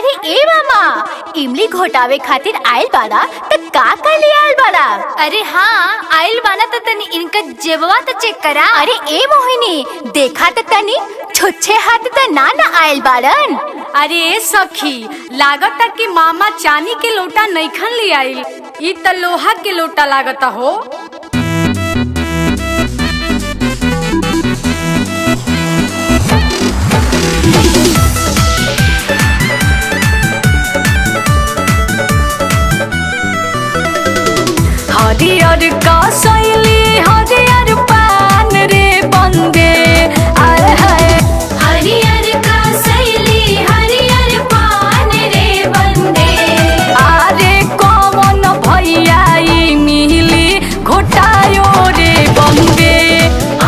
अरे ए मामा, इमली घोटावे खातिर आयल बाड़ा त का ले आयल बाड़ा? अरे हाँ आइल बाना त तनी इनका जेबवा त चेक करा। अरे ए मोहिनी, देखा त तनी छुच्छे हाथ त ना आयल बाड़न। अरे सखी, लागता कि मामा चांदी के लोटा नईखन ले आइल, ई त लोहा के लोटा लागता हो। हरियर का सैली हरियर पान रे बंदे, आए हाय हरियर का सैली हरियर पान रे बंदे। अरे कौन भैया ई मिली घोटायो रे बंदे।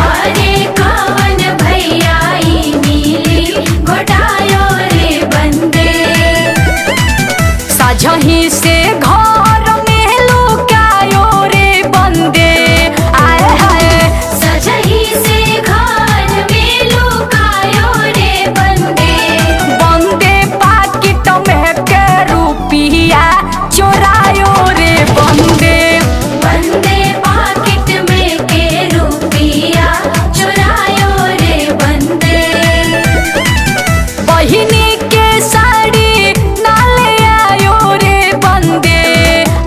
अरे कौन भैया ई मिली घोटायो रे बंदे। साझही से घर में लुकायो रे बंदे, आए हाय सजही से घर में लुकायो रे बंदे। बंदे पाकिट में के रुपिया चोरायो रे बंदे। बंदे पाकिट में के रुपिया चुरायो रे बंदे। बहिनी के साड़ी नाले आयो रे बंदे,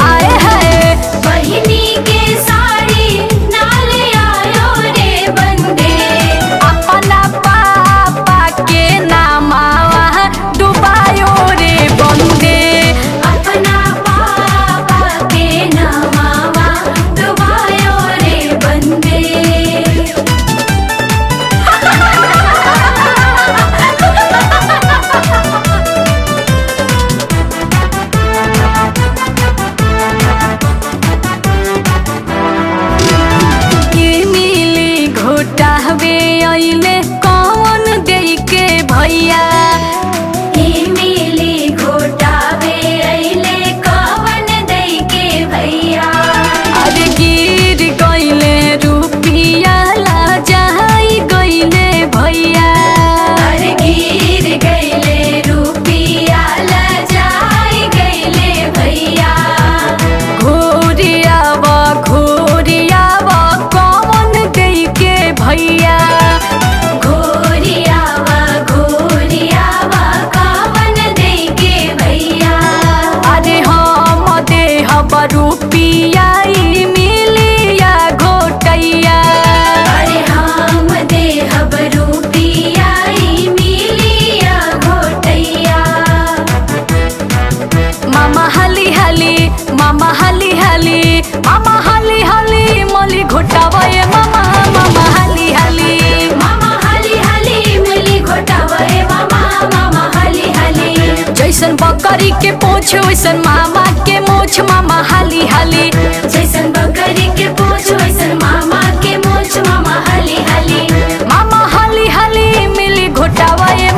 आए हाय बहिनी के साड़ी नाले आयो रे बंदे। अपना पापा के नामावा डुबायो रे बंदे। अपना पापा के नामावा डुबायो रे बंदे। ई मिली घोटावे अइले कौन देई के भैया। ई मिली घोटावे अइले कवन दई के भैया। अरे गिर गइले रुपिया ला जाई गइले भैया। अरे गिर गइले रुपिया लजाई गइले भैया। घोरियावा घोरियावा कौन देई के भैया। घोरियावा घोरियावा कवन दई के भैया। अरे हम देहब रुपिया ई मिलिया घोटैया। अरे हम देहब रुपिया ई मिलिया घोटैया। मामा हाली हाली मामा हाली हाली मामा हाली हाली मली घोटावे मामा मामा हाली हाली। मामा हाली हाली मिली घोटावे मामा मामा हाली हाली। जैसन बकरी के पूछ वैसन मामा के मूछ मामा हाली हाली। जैसन बकरी के पूछ वैसन मामा के मूछ मामा हाली हाली। मामा हाली हाली मिली घोटावे